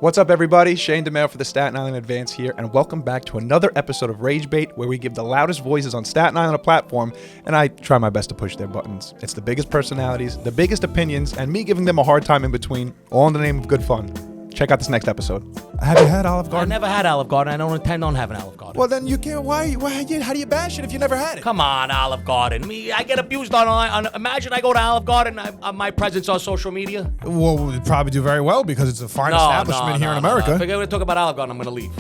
What's up, everybody? Shane DeMail for the Staten Island Advance here, and welcome back to another episode of Rage Bait, where we give the loudest voices on Staten Island a platform, and I try my best to push their buttons. It's the biggest personalities, the biggest opinions, and me giving them a hard time in between, all in the name of good fun. Check out this next episode. Have you had Olive Garden? I never had Olive Garden. I don't intend on having Olive Garden. Well, then you can't. How do you bash it if you never had it? Come on, Olive Garden. I get abused on imagine I go to Olive Garden, my presence on social media. Well, we'd probably do very well because it's a fine establishment here in America. If we're going to talk about Olive Garden, I'm going to leave.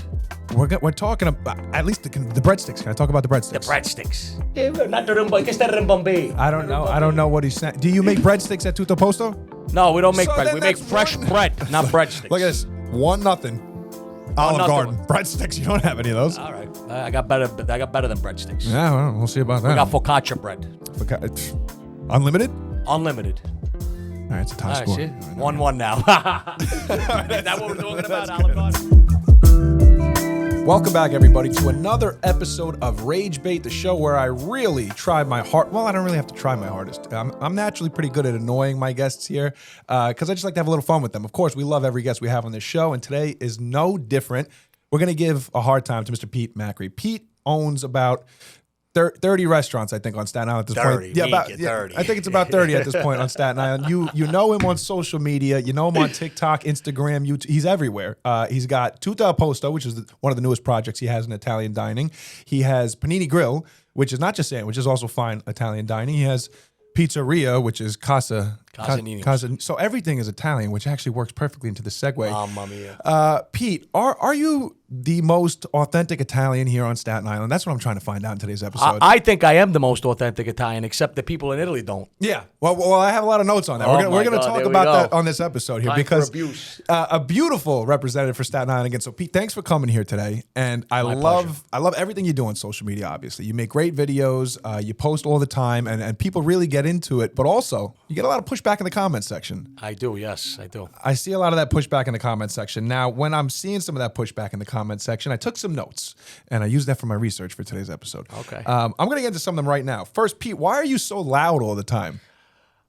We're talking about at least the breadsticks. Can I talk about the breadsticks? The breadsticks. I don't know what he's saying. Do you make breadsticks at Tutto Apposto? No, we don't make bread. We make fresh bread, not breadsticks. Look at this. 1-0. Olive Garden. Breadsticks. You don't have any of those. All right. I got better than breadsticks. Yeah, well, we'll see about that. We got focaccia bread. Unlimited? Unlimited. All right, it's a tie score. 1-1 now. Is that what we're talking about, Olive Garden? Welcome back, everybody, to another episode of Rage Bait, the show where I really try my hard. Well, I don't really have to try my hardest. I'm naturally pretty good at annoying my guests here because I just like to have a little fun with them. Of course, we love every guest we have on this show, and today is no different. We're going to give a hard time to Mr. Pete Macri. Pete owns about 30 restaurants, I think, on Staten Island at this point. Yeah, 30. I think it's about 30 at this point on Staten Island. You know him on social media. You know him on TikTok, Instagram, YouTube. He's everywhere. He's got Tutto Apposto, which is one of the newest projects he has in Italian dining. He has Panini Grill, which is not just sandwich, is also fine Italian dining. He has Pizzeria, which is Casa. So everything is Italian, which actually works perfectly into the segue. Mamma mia. Pete, are you the most authentic Italian here on Staten Island? That's what I'm trying to find out in today's episode. I think I am the most authentic Italian, except the people in Italy don't. Yeah. Well, I have a lot of notes on that. We're going to talk about that on this episode here because a beautiful representative for Staten Island again. So Pete, thanks for coming here today. And I love everything you do on social media, obviously. You make great videos, you post all the time, and people really get into it, but also you get a lot of pushback in the comment section. I do, yes, I do. I see a lot of that pushback in the comment section. Now, when I'm seeing some of that pushback in the comment section, I took some notes, and I used that for my research for today's episode. Okay. I'm going to get into some of them right now. First, Pete, why are you so loud all the time?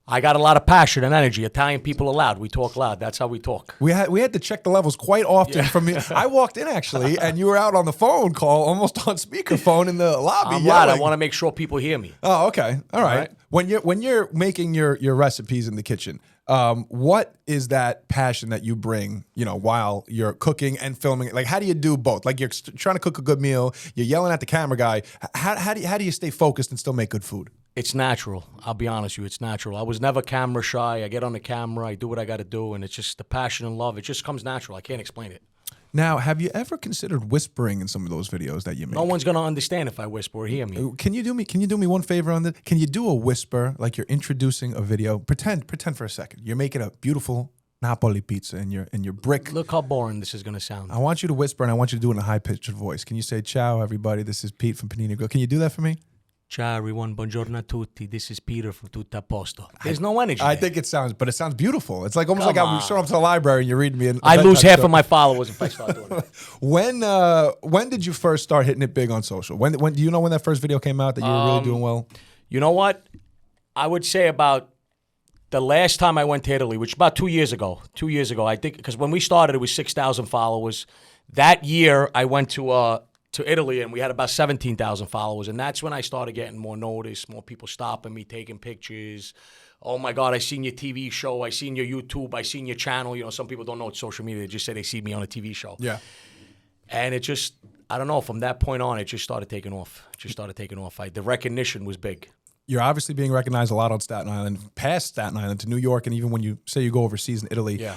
I got a lot of passion and energy. Italian people are loud. We talk loud. That's how we talk. We had to check the levels quite often from me. I walked in, actually, and you were out on the phone call, almost on speakerphone in the lobby. I'm loud. I want to make sure people hear me. Oh, okay. All right. When you're making your recipes in the kitchen, what is that passion that you bring, while you're cooking and filming? Like, how do you do both? Like, you're trying to cook a good meal, you're yelling at the camera guy. How do you stay focused and still make good food? It's natural. I'll be honest with you. It's natural. I was never camera shy. I get on the camera. I do what I got to do, and it's just the passion and love. It just comes natural. I can't explain it. Now, have you ever considered whispering in some of those videos that you make? No one's gonna understand if I whisper or hear me. Can you do me one favor on this? Can you do a whisper like you're introducing a video? Pretend for a second. You're making a beautiful Napoli pizza in your brick. Look how boring this is gonna sound. I want you to whisper, and I want you to do it in a high-pitched voice. Can you say, "Ciao, everybody. This is Pete from Panini Grill." Can you do that for me? Ciao, everyone. Buongiorno a tutti. This is Peter from Tutto Apposto. There's no energy. I think it sounds beautiful. It's like almost like I'm showing up to the library and you're reading me. I lose half of my followers if I start doing that. When did you first start hitting it big on social? When do you know when that first video came out that you were really doing well? You know what? I would say about the last time I went to Italy, which about 2 years ago. 2 years ago, I think, because when we started, it was 6,000 followers. That year, I went to Italy, and we had about 17,000 followers, and that's when I started getting more notice, more people stopping me, taking pictures. Oh my God, I seen your TV show, I seen your YouTube, I seen your channel. Some people don't know it's social media. They just say they see me on a TV show. Yeah. And it just, I don't know, from that point on, it just started taking off. The recognition was big. You're obviously being recognized a lot on Staten Island, past Staten Island to New York, and even when you say you go overseas in Italy. Yeah.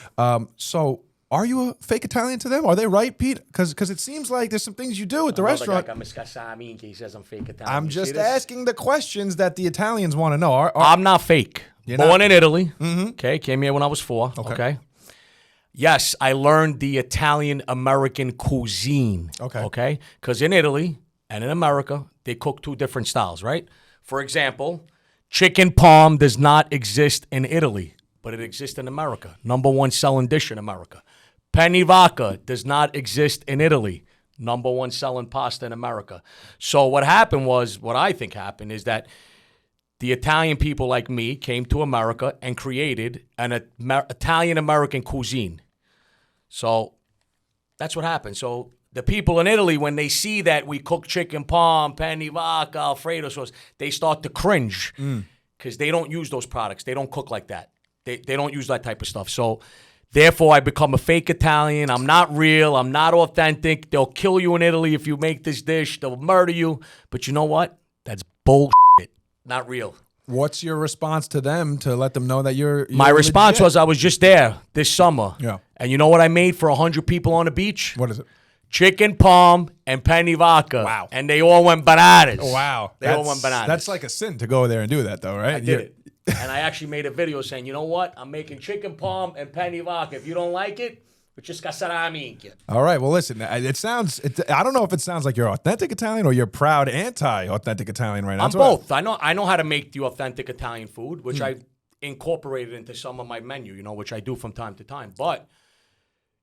So are you a fake Italian to them? Are they right, Pete? Because it seems like there's some things you do at the restaurant. He says I'm fake Italian. I'm just asking the questions that the Italians want to know. I'm not fake. You're Born not? in Italy. Mm-hmm. Okay, came here when I was 4. Okay. Yes, I learned the Italian-American cuisine. Okay. Because in Italy and in America, they cook 2 different styles, right? For example, chicken parm does not exist in Italy, but it exists in America. #1 selling dish in America. Penny vodka does not exist in Italy. #1 selling pasta in America. So what I think happened is that the Italian people like me came to America and created an Italian-American cuisine. So That's what happens. So the people in Italy, when they see that we cook chicken palm, penne vodka, Alfredo sauce, they start to cringe because they don't use those products. They don't cook like that. They don't use that type of stuff. So therefore, I become a fake Italian. I'm not real. I'm not authentic. They'll kill you in Italy if you make this dish. They'll murder you. But you know what? That's bullshit. Not real. What's your response to them to let them know that you're My response legit? was I was just there this summer. Yeah. And you know what I made for 100 people on the beach? What is it? Chicken palm and penne vodka. Wow. And they all went bananas. Oh, wow. They all went bananas. That's like a sin to go there and do that, though, right? I did it. And I actually made a video saying, you know what? I'm making chicken palm and penne vodka. If you don't like it, just casarami. All right. Well, listen, it sounds, I don't know if it sounds like you're authentic Italian or you're proud anti-authentic Italian right now. I'm both. I know how to make the authentic Italian food, which I incorporated into some of my menu, which I do from time to time. But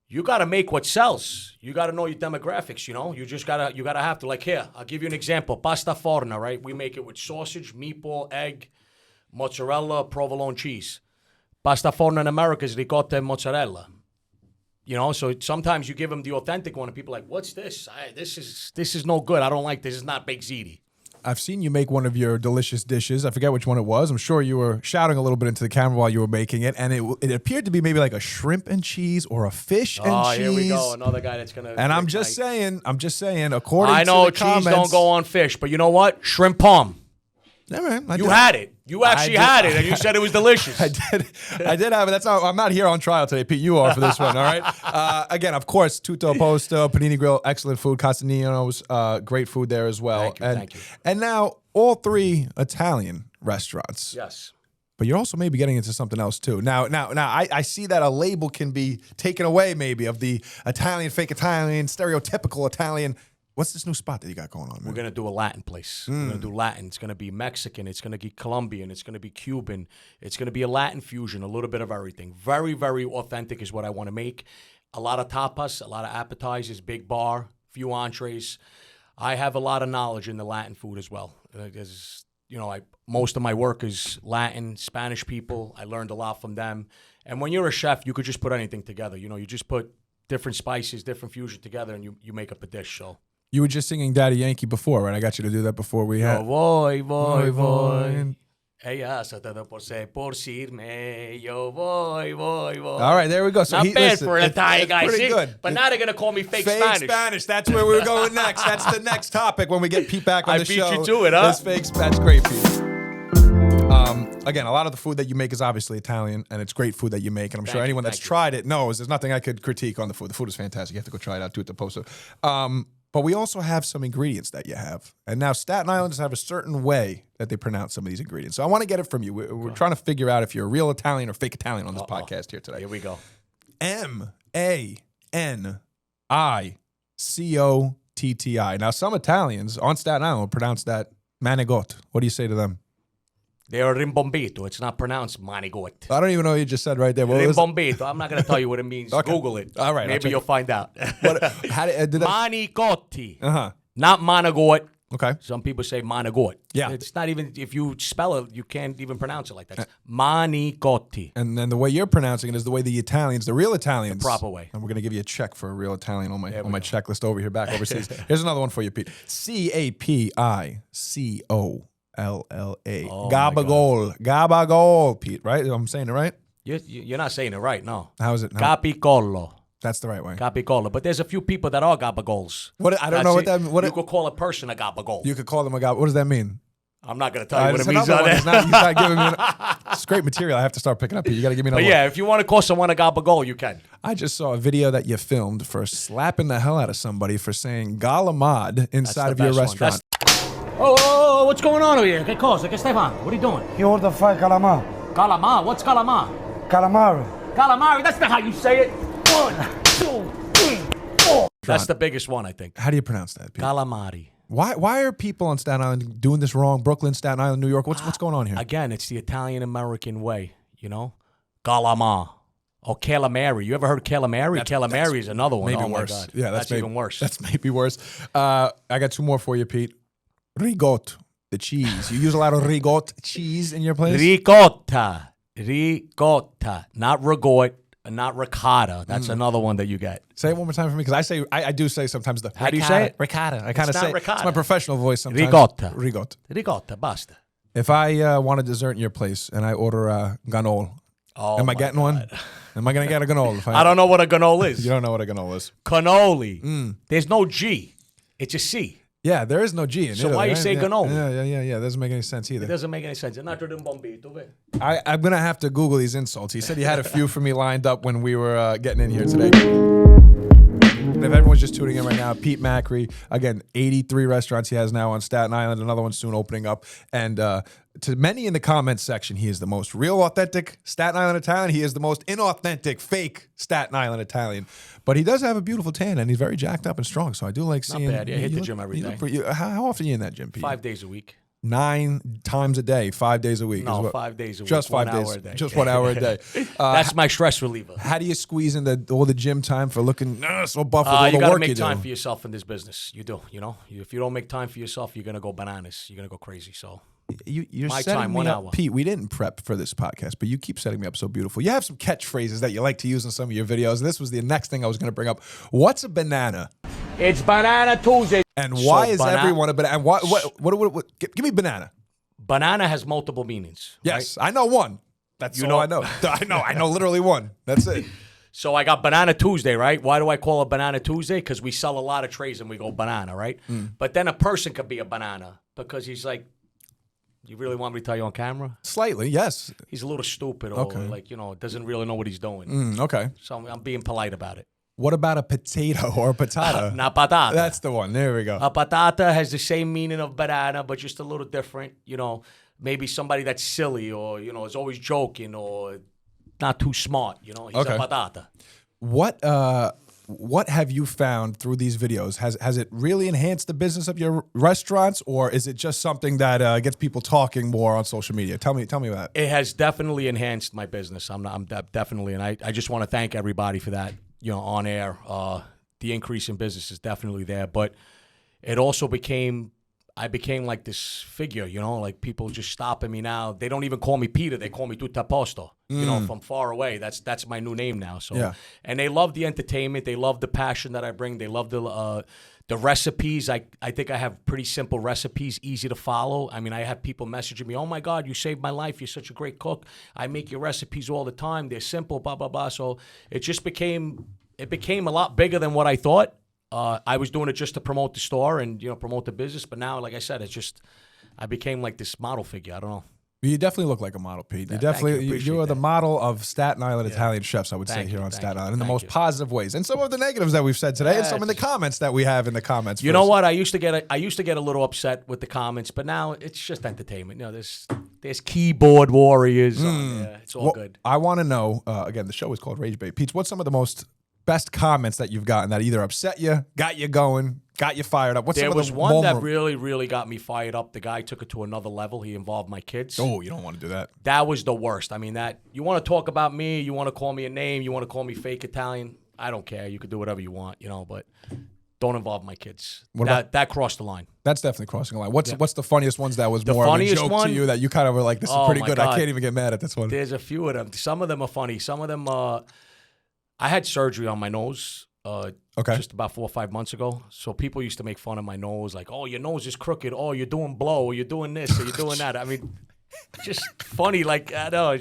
you got to make what sells. You got to know your demographics, You just got to have to. Like here, I'll give you an example. Pasta forna, right? We make it with sausage, meatball, egg, mozzarella, provolone cheese. Pasta forna in America is ricotta and mozzarella. So sometimes you give them the authentic one, and people are like, "What's this? This is no good. I don't like this. It's not baked ziti." I've seen you make one of your delicious dishes. I forget which one it was. I'm sure you were shouting a little bit into the camera while you were making it, and it appeared to be maybe like a shrimp and cheese or a fish and cheese. Oh, here we go. Another guy that's gonna. And I'm just saying, according I know to the comments, cheese don't go on fish, but you know what? Shrimp palm. Yeah, man, You had it. You actually had it, and you said it was delicious. I did have it. That's not, I'm not here on trial today, Pete. You are for this one, all right? Again, of course, Tutto, Apposto, Panini Grill, excellent food. Castagnino's, great food there as well. Thank you. And now all 3 Italian restaurants. Yes. But you're also maybe getting into something else too. Now, I see that a label can be taken away maybe of the Italian, fake Italian, stereotypical Italian. What's this new spot that you got going on, man? We're going to do a Latin place. We're going to do Latin. It's going to be Mexican. It's going to be Colombian. It's going to be Cuban. It's going to be a Latin fusion, a little bit of everything. Very, very authentic is what I want to make. A lot of tapas, a lot of appetizers, big bar, few entrees. I have a lot of knowledge in the Latin food as well. Because, most of my work is Latin, Spanish people. I learned a lot from them. And when you're a chef, you could just put anything together. You just put different spices, different fusion together, and you make up a dish, so... You were just singing Daddy Yankee before, right? I got you to do that before we had. Yo voy. Ella se te por irme. Yo voy. All right, there we go. So Not bad for an Italian guy, pretty good. But now they're going to call me fake Spanish. That's where we were going next. That's the next topic when we get Pete back on the show. I beat you to it, huh? That's great, Pete. Again, a lot of the food that you make is obviously Italian, and it's great food that you make. And I'm sure anyone that's tried it knows there's nothing I could critique on the food. The food is fantastic. You have to go try it out, Tutto, Apposto. But we also have some ingredients that you have. And now Staten Islanders have a certain way that they pronounce some of these ingredients. So I want to get it from you. We're trying to figure out if you're a real Italian or fake Italian on this podcast here today. Here we go. Manicotti. Now, some Italians on Staten Island will pronounce that manigot. What do you say to them? They're rimbombito. It's not pronounced manigot. I don't even know what you just said right there. Rimbombito. I'm not going to tell you what it means. Okay. Google it. All right. Maybe you'll find out. Manicotti. Not managot. Okay. Some people say managot. Yeah. It's not even, if you spell it, you can't even pronounce it like that. It's manicotti. And then the way you're pronouncing it is the way the Italians, the real Italians. The proper way. And we're going to give you a check for a real Italian on my checklist over here back overseas. Here's another one for you, Pete. Capicolla. Oh, Gabagol, Pete, right? I'm saying it right? You're not saying it right, no. How is it? Capicollo. That's the right way. Capicola. But there's a few people that are gabagols. I don't know what that means. You could call a person a gabagol. You could call them a gabagol. What does that mean? I'm not going to tell you what it means. He's not giving me it's great material. I have to start picking up here. You got to give me another one. Yeah, if you want to call someone a gabagol, you can. I just saw a video that you filmed for slapping the hell out of somebody for saying galamad inside of your restaurant. Oh, what's going on over here? Che cosa? Che stai fando? What are you doing? He ordered 5 calamari. Calamari? What's calamari? Calamari. Calamari, that's not how you say it. 1, 2, 3, 4. That's the biggest one, I think. How do you pronounce that, Pete? Calamari. Why are people on Staten Island doing this wrong? Brooklyn, Staten Island, New York. What's going on here? Again, it's the Italian-American way, Calamari. Or calamari. You ever heard calamari? Calamari is another one. Maybe oh worse. My God. Yeah, that's even worse. That's maybe worse. I got 2 more for you, Pete. Ricotta, the cheese. You use a lot of ricotta cheese in your place? Ricotta, not rigot. Not ricotta. That's another one that you get. Say it one more time for me, because I do say sometimes the. How do you say it? Ricotta. I kind of say ricotta. it's my professional voice sometimes. Ricotta. Ricotta. Ricotta, basta. If I want a dessert in your place and I order a ganol, am I getting one? Am I going to get a ganol? I don't know what a ganol is. You don't know what a ganol is. Cannoli. There's no G. It's a C. Yeah, there is no G in it. So why you say ganoli? Yeah. Doesn't make any sense either. It doesn't make any sense. I'm going to have to Google these insults. He said he had a few for me lined up when we were getting in here today. And if everyone's just tuning in right now, Pete Macri, again, 83 restaurants he has now on Staten Island, another one soon opening up. And to many in the comments section, he is the most real, authentic Staten Island Italian. He is the most inauthentic, fake Staten Island Italian. But he does have a beautiful tan, and he's very jacked up and strong. So I do like seeing. Not bad. Yeah, I hit the gym every day. How often are you in that gym, Pete? 5 days a week. 9 times a day, 5 days a week. No, 5 days a week. Just 5 days. 1 hour a day. Just 1 hour a day. That's my stress reliever. How do you squeeze in all the gym time for looking so buff with all the work you do? You got to make time for yourself in this business. You do. You know, if you don't make time for yourself, you're gonna go bananas. You're gonna go crazy. So. You're my setting time, me 1 up. hour. Pete, we didn't prep for this podcast, but you keep setting me up so beautiful. You have some catchphrases that you like to use in some of your videos. This was the next thing I was going to bring up. What's a banana? It's Banana Tuesday. And why is everyone a banana? And what, give me banana. Banana has multiple meanings. Yes, right? I know one. That's all I know. I know literally one. That's it. So I got Banana Tuesday, right? Why do I call it Banana Tuesday? Because we sell a lot of trays and we go banana, right? But then a person could be a banana because he's like, you really want me to tell you on camera? Slightly, yes. He's a little stupid or doesn't really know what he's doing. Okay. So I'm being polite about it. What about a potato or a patata? Una patata. That's the one. There we go. A patata has the same meaning of banana, but just a little different. You know, maybe somebody that's silly or, is always joking or not too smart. He's a patata. What have you found through these videos? Has it really enhanced the business of your restaurants, or is it just something that gets people talking more on social media? Tell me that. It has definitely enhanced my business. I'm definitely, and I just want to thank everybody for that. On air, the increase in business is definitely there, but it also I became like this figure, like people just stopping me now. They don't even call me Peter; they call me Tutto Apposto. From far away. That's my new name now. So, and they love the entertainment. They love the passion that I bring. They love the recipes. I think I have pretty simple recipes, easy to follow. I mean, I have people messaging me, "Oh my God, you saved my life. You're such a great cook. I make your recipes all the time. They're simple, blah blah blah." So it just became a lot bigger than what I thought. I was doing it just to promote the store and promote the business, but now, like I said, I became like this model figure. I don't know. You definitely look like a model, Pete. You are the model of Staten Island Italian chefs, I would say, here on Staten Island, in the most positive ways. And some of the negatives that we've said today, and some of the comments that we have in the comments. You know what? I used to get a little upset with the comments, but now it's just entertainment. There's keyboard warriors on there. It's all good. I want to know, again, the show is called Rage Bait. Pete, what's some of the best comments that you've gotten that either upset you, got you going, got you fired up? There was one that really, really got me fired up. The guy took it to another level. He involved my kids. Oh, you don't want to do that. That was the worst. I mean, you want to talk about me, you want to call me a name, you want to call me fake Italian. I don't care. You could do whatever you want, but don't involve my kids. That crossed the line. That's definitely crossing the line. What's the funniest ones that was more of a joke to you that you kind of were like, this is pretty good. God. I can't even get mad at this one. There's a few of them. Some of them are funny. Some of them, I had surgery on my nose. Just about 4 or 5 months ago. So people used to make fun of my nose, like, "Oh, your nose is crooked. Oh, you're doing blow. Or you're doing this. Or you're doing that." I mean, just funny. Like, I know,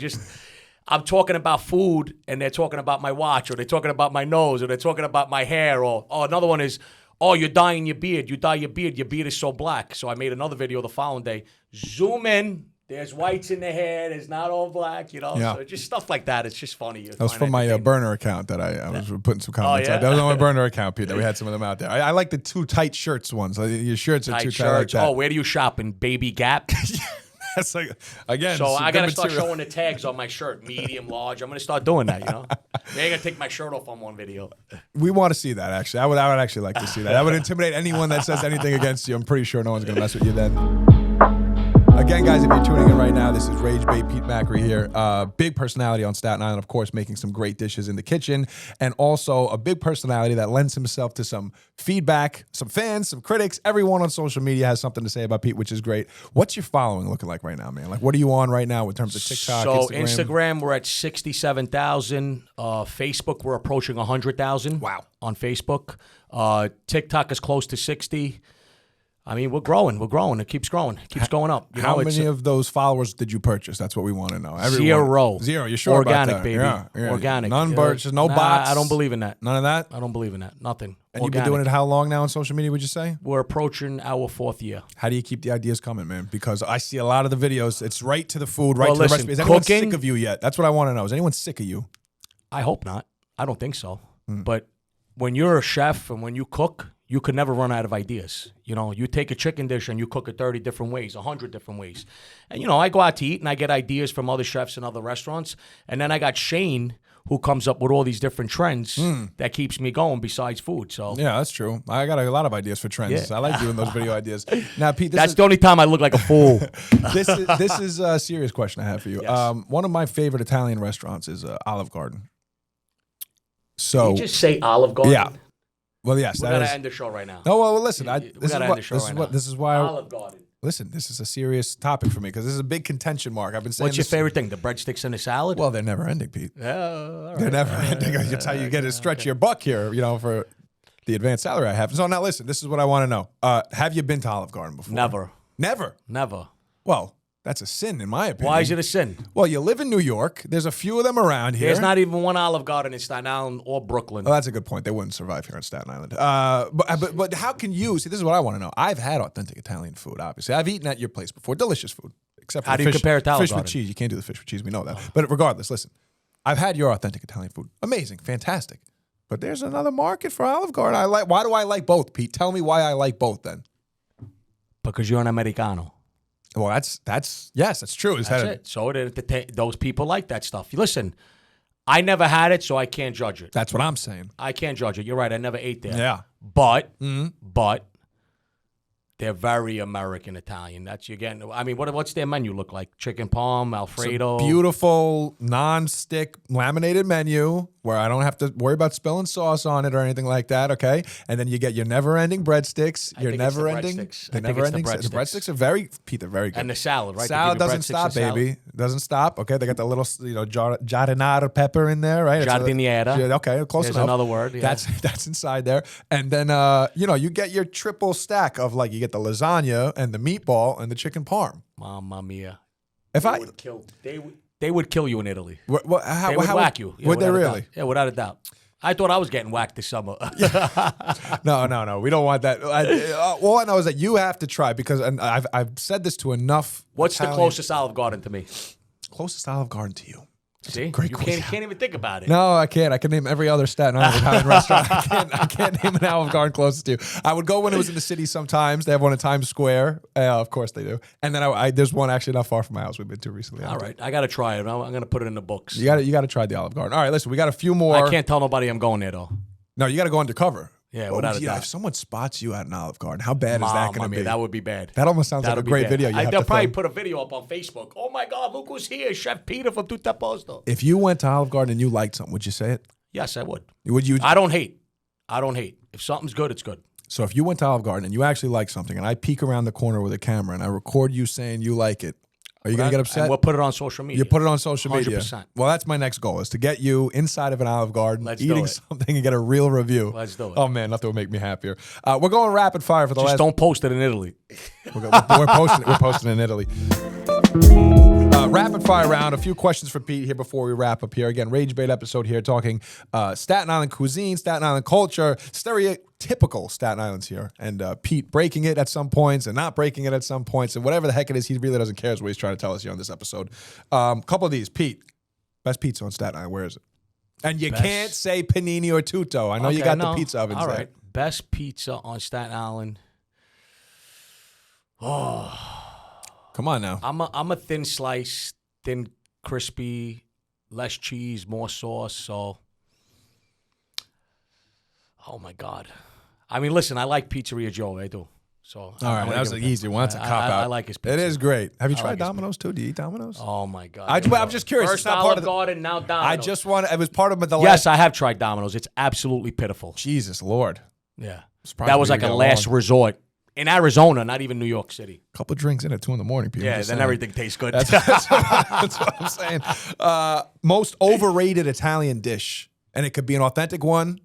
I'm talking about food, and they're talking about my watch, or they're talking about my nose, or they're talking about my hair, or another one is, "Oh, you're dyeing your beard. You dye your beard. Your beard is so black." So I made another video the following day. Zoom in. There's whites in the hair. It's not all black, So just stuff like that. It's just funny. That was from my burner account that I was putting some comments on. That was on my burner account, Pete, that we had some of them out there. I like the too tight shirts ones. Your shirts are too tight like that. Oh, where do you shop? In Baby Gap? That's like, again, so I got to start showing the tags on my shirt, medium, large. I'm going to start doing that, Maybe I'm going to take my shirt off on one video. We want to see that, actually. I would actually like to see that. That would intimidate anyone that says anything against you. I'm pretty sure no one's going to mess with you then. Again, guys, if you're tuning in right now, this is Rage Bait, Pete Macri here. Big personality on Staten Island, of course, making some great dishes in the kitchen, and also a big personality that lends himself to some feedback, some fans, some critics. Everyone on social media has something to say about Pete, which is great. What's your following looking like right now, man? Like, what are you on right now in terms of TikTok, So Instagram? We're at 67,000. Facebook, we're approaching 100,000. Wow. On Facebook. TikTok is close to 60. I mean, we're growing. It keeps growing. It keeps going up. How many of those followers did you purchase? That's what we want to know. Zero. You're sure Organic, about that? baby. Yeah. Organic. None purchased, no bots? I don't believe in that. None of that? I don't believe in that. Nothing. And Organic. you've been doing it how long now on social media, would you say? We're approaching our 4th year. How do you keep the ideas coming, man? Because I see a lot of the videos. It's right to the food, right to listen, the recipe. Is anyone cooking- sick of you yet? That's what I want to know. Is anyone sick of you? I hope not. I don't think so. But when you're a chef and when you cook, you could never run out of ideas. You know, you take a chicken dish and you cook it 30 different ways, 100 different ways. And, you know, I go out to eat and I get ideas from other chefs and other restaurants. And then I got Shane, who comes up with all these different trends that keeps me going besides food. So Yeah, that's true. I got a lot of ideas for trends. Yeah. I like doing those video ideas. Now, Pete, that's the only time I look like a fool. this is a serious question I have for you. Yes. One of my favorite Italian restaurants is Olive Garden. So You just say Olive Garden? yeah. Well, yes, We're that going is. to end the show right now. No, well, listen. We gotta end the show right now. This is why. Olive Garden. Listen, this is a serious topic for me because this is a big contention mark. I've been saying. What's your this- favorite thing? The breadsticks and the salad? Well, they're never ending, Pete. Yeah, all right. They're never ending. That's how you get to stretch your buck here, you know, for the advanced salary I have. So now listen, this is what I want to know. Have you been to Olive Garden before? Never. Never? Well, that's a sin in my opinion. Why is it a sin? Well, you live in New York. There's a few of them around here. There's not even one Olive Garden in Staten Island or Brooklyn. Well, that's a good point. They wouldn't survive here in Staten Island. But how can you see? This is what I want to know. I've had authentic Italian food. Obviously, I've eaten at your place before. Delicious food, except for How the do you fish, compare it to Olive fish with Garden? cheese. You can't do the fish with cheese. We know that. But regardless, listen. I've had your authentic Italian food. Amazing, fantastic. But there's another market for Olive Garden. Why do I like both, Pete? Tell me why I like both then. Because you're an Americano. Well, that's true. That's it. So those people like that stuff. Listen, I never had it, so I can't judge it. That's what I'm saying. I can't judge it. You're right. I never ate there. Yeah. But they're very American Italian. That's you getting. I mean, what's their menu look like? Chicken parm, Alfredo. Beautiful non-stick laminated menu where I don't have to worry about spilling sauce on it or anything like that. Okay, and then you get your never-ending breadsticks. Your never-ending. The breadsticks. The breadsticks are very, Pete. They're very good. And the salad, right? Salad doesn't stop, baby. Doesn't stop. Okay, they got the little, giardiniera pepper in there, right? Giardiniera. Okay, close There's enough. another word. Yeah. That's inside there, and then you get your triple stack of you get the lasagna and the meatball and the chicken parm. Mamma mia. If They would kill you in Italy. They would whack you. Yeah, would they without a really? doubt. Yeah, without a doubt. I thought I was getting whacked this summer. No. We don't want that. All I know is that you have to try because I've said this to enough. What's the Italian- closest Olive Garden to me? Closest Olive Garden to you? See, great you question. can't even think about it. No, I can't. I can name every other Staten Island Italian restaurant. I can't name an Olive Garden closest to you. I would go when it was in the city sometimes. They have one in Times Square. Of course they do. And then there's one actually not far from my house we've been to recently. All right, I got to try it. I'm going to put it in the books. You got to try the Olive Garden. All right, listen, we got a few more. I can't tell nobody I'm going there, though. No, you got to go undercover. Yeah, Oh, without a doubt. If someone spots you at an Olive Garden, how bad is that going Mamma to mia, be? that would be bad. That almost sounds like a That'd be great bad. video. They'll probably film. put a video up on Facebook. Oh my God, look who's here, Chef Peter from Tutto Apposto. If you went to Olive Garden and you liked something, would you say it? Yes, I would. Would you? I don't hate. If something's good, it's good. So if you went to Olive Garden and you actually like something, and I peek around the corner with a camera and I record you saying you like it, are you going to get upset? And we'll put it on social media. You put it on social media. 100%. Well, that's my next goal is to get you inside of an Olive Garden, Let's do eating it. something and get a real review. Let's do it. Oh, man, nothing would make me happier. We're going rapid fire for the Just last... don't post it in Italy. We're posting in Italy. Rapid fire round. A few questions for Pete here before we wrap up here. Again, Rage Bait episode here talking Staten Island cuisine, Staten Island culture, stereotypical Staten Islands here. And Pete breaking it at some points and not breaking it at some points. And whatever the heck it is, he really doesn't care is what he's trying to tell us here on this episode. Couple of these. Pete, best pizza on Staten Island. Where is it? And you can't say Panini or Tutto. I know you got the pizza ovens All there. right. Best pizza on Staten Island. Come on now. I'm a thin slice, thin, crispy, less cheese, more sauce. So, oh my God. I mean, listen, I like Pizzeria Joe. I do. So all right, that was an easy one. That's a cop out. I like his pizza. It is great. Have you tried like his Domino's too? Do you eat Domino's? Oh my God! I'm just curious. First It's not part of Olive the Garden, now Domino's. I just want. It was part of the. Yes, I have tried Domino's. It's absolutely pitiful. Jesus Lord. Yeah, Surprised that was we like a get last along. resort in Arizona, not even New York City. A couple of drinks in at 2 a.m. People. Yeah, then everything tastes good. That's what I'm saying. Most overrated Italian dish, and it could be an authentic one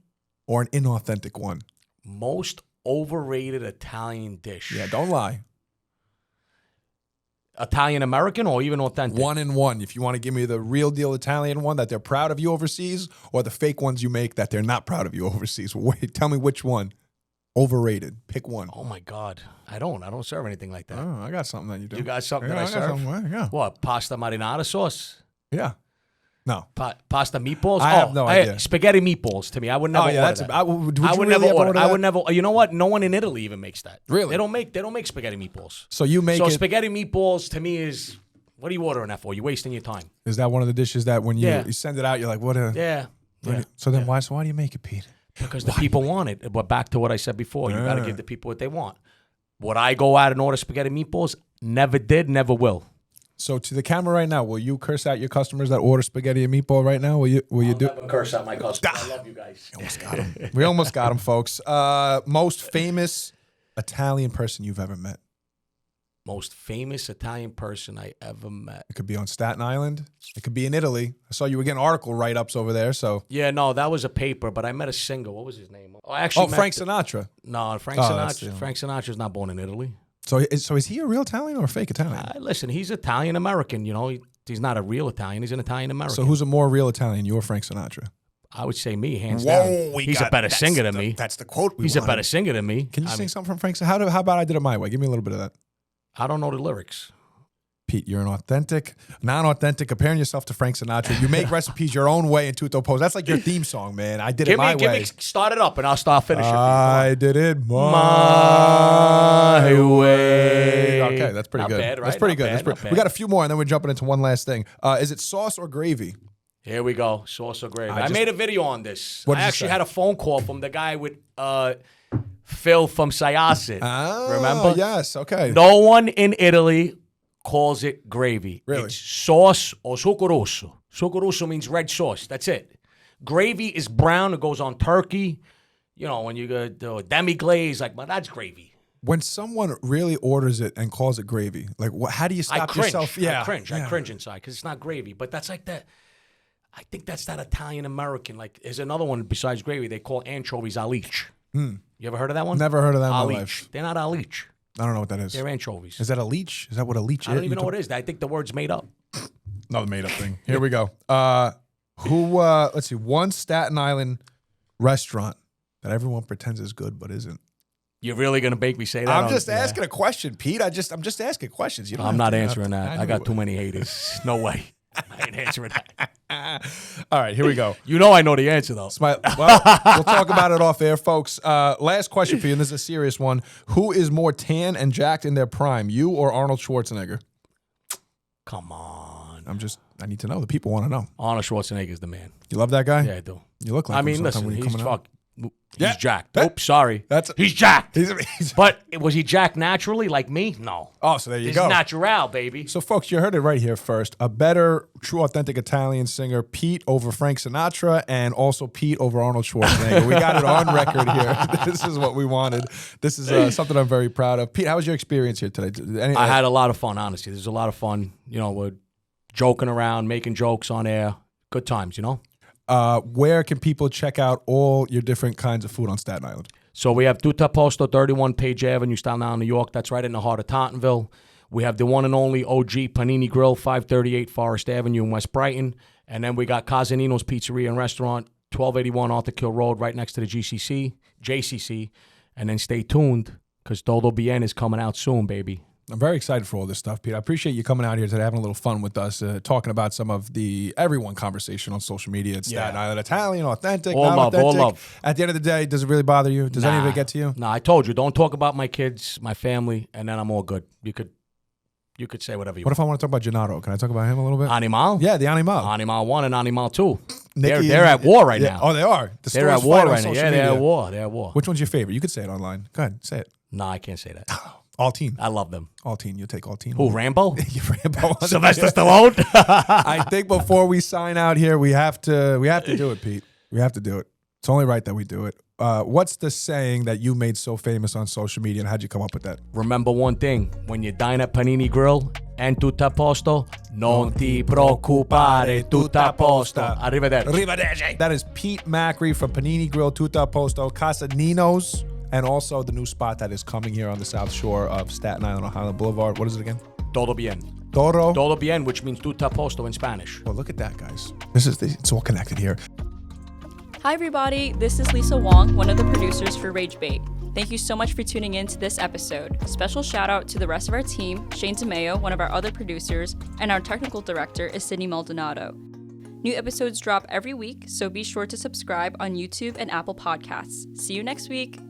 or an inauthentic one. Most overrated Italian dish. Yeah, don't lie. Italian American or even authentic? 1 and 1. If you want to give me the real deal Italian one that they're proud of you overseas, or the fake ones you make that they're not proud of you overseas. Wait, tell me which one. Overrated. Pick one. Oh my God, I don't serve anything like that. Oh, I got something that you do. You got something that I got serve? something, yeah. What, pasta marinara sauce? Yeah. No. Pasta meatballs? I have no idea. Spaghetti meatballs to me. I would never order that. I would I you would really never ever order. order I that? would never. You know what? No one in Italy even makes that. Really? They don't make spaghetti meatballs. So you make it. Spaghetti meatballs to me is, what are you ordering that for? You're wasting your time. Is that one of the dishes that when you, Yeah. you send it out, you're like, what a. Yeah. Yeah. So then why do you make it, Pete? Because the people want it. But back to what I said before, you got to give the people what they want. Would I go out and order spaghetti meatballs? Never did, never will. So to the camera right now, will you curse out your customers that order spaghetti and meatball right now? Will you do? Never curse out my customers. I love you guys. Almost got him. We almost got him, folks. Most famous Italian person you've ever met? Most famous Italian person I ever met. It could be on Staten Island. It could be in Italy. I saw you were getting article write-ups over there. So Yeah, no, that was a paper, but I met a singer. What was his name? Oh, I actually met Frank Sinatra. No, Frank that's Sinatra. the- Frank Sinatra's not born in Italy. So is he a real Italian or a fake Italian? Listen, he's Italian American. You know, he's not a real Italian. He's an Italian American. So who's a more real Italian, you or Frank Sinatra? I would say me, hands down. He's a better singer than me. That's the quote. He's a better singer than me. Can you sing something from Frank Sinatra? How about I Did It My Way? Give me a little bit of that. I don't know the lyrics. Pete, you're an authentic, non-authentic, comparing yourself to Frank Sinatra. You make recipes your own way in Tutto Post. That's like your theme song, man. I did it my way. Start it up, and I'll start finishing. I did it my way. Okay, that's pretty Not good. bad, right? That's pretty Not good. bad, That's pretty, not bad. we got a few more, and then we're jumping into one last thing. Is it sauce or gravy? Here we go. Sauce or gravy. I just- made a video on this. What did I you actually say? had a phone call from the guy with Phil from Syosset. Oh, Remember? Yes. Okay. No one in Italy calls it gravy. Really? It's sauce or succo rosso. Succo rosso means red sauce. That's it. Gravy is brown. It goes on turkey. You know, when you go the demi-glaze, like, well, that's gravy. When someone really orders it and calls it gravy, like, how do you I stop cringe. yourself? I cringe inside because it's not gravy. But that's like that. I think that's that Italian-American. Like, there's another one besides gravy. They call anchovies alich. You ever heard of that one? Never heard of that in my Alich. life. They're not alich. I don't know what that is. They're anchovies. Is that a leech? Is that what a leech is? I don't even know what it is. I think the word's made up. Another made up thing. Here we go. Let's see, one Staten Island restaurant that everyone pretends is good but isn't. You're really gonna make me say that? I'm just asking a question, Pete. I'm just asking questions. You don't I'm have not to- answering that. I got knew too it. many haters. No way. I ain't answering that. All right, here we go. You know I know the answer though. Well, we'll talk about it off air, folks. Last question for you, and this is a serious one. Who is more tan and jacked in their prime, you or Arnold Schwarzenegger? Come on. I need to know. The people want to know. Arnold Schwarzenegger's the man. You love that guy? Yeah, I do. You look like I him mean, sometimes listen, when you're he's coming out. He's Yeah. jacked. That- Oops, sorry. He's jacked. He's- But was he jacked naturally like me? No. Oh, so there you He's go. natural, baby. So, folks, you heard it right here first. A better, true, authentic Italian singer, Pete over Frank Sinatra, and also Pete over Arnold Schwarzenegger. We got it on record here. This is what we wanted. This is something I'm very proud of. Pete, how was your experience here today? I had a lot of fun, honestly. There's a lot of fun. You know, we're joking around, making jokes on air. Good times, you know? Where can people check out all your different kinds of food on Staten Island? So we have Tutto, Apposto, 31 Page Avenue, Staten Island, New York. That's right in the heart of Tottenville. We have the one and only OG Panini Grill, 538 Forest Avenue in West Brighton. And then we got Casanino's Pizzeria and Restaurant, 1281 Arthur Kill Road, right next to the JCC. And then stay tuned, because Todo Bien is coming out soon, baby. I'm very excited for all this stuff, Pete. I appreciate you coming out here today, having a little fun with us, talking about some of the everyone conversation on social media. It's Staten Island, Italian, authentic, All not love, all authentic. love. At the end of the day, does it really bother you? Does any of it get to you? Nah, I told you, don't talk about my kids, my family, and then I'm all good. You could say whatever you What want. if I want to talk about Gennaro? Can I talk about him a little bit? Animal? Yeah, the Animal. Animal 1 and Animal 2. Nikki They're at war right yeah. now. Oh, they are. The They're at stories war fight on right now. social Yeah, they're media. at war. They're at war. Which one's your favorite? You could say it online. Go ahead, say it. No, I can't say that. All teen. I love them. All teen. You'll take all teen. Who, Rambo? Rambo. Sylvester Stallone? I think before we sign out here, we have to do it, Pete. We have to do it. It's only right that we do it. What's the saying that you made so famous on social media, and how'd you come up with that? Remember one thing. When you dine at Panini Grill and Tutto Apposto, non ti preoccupare, tutto Apposto. Arrivederci. Arrivederci. That is Pete Macri from Panini Grill, Tutto Apposto, Casa Nino's, and also the new spot that is coming here on the South Shore of Staten Island on Highland Boulevard. What is it again? Todo bien. Todo bien, which means tutto Apposto in Spanish. Well, look at that, guys. It's all connected here. Hi everybody, this is Lisa Wong, one of the producers for Rage Bait. Thank you so much for tuning in to this episode. Special shout out to the rest of our team, Shane DeMeo, one of our other producers, and our technical director is Sydney Maldonado. New episodes drop every week, so be sure to subscribe on YouTube and Apple Podcasts. See you next week.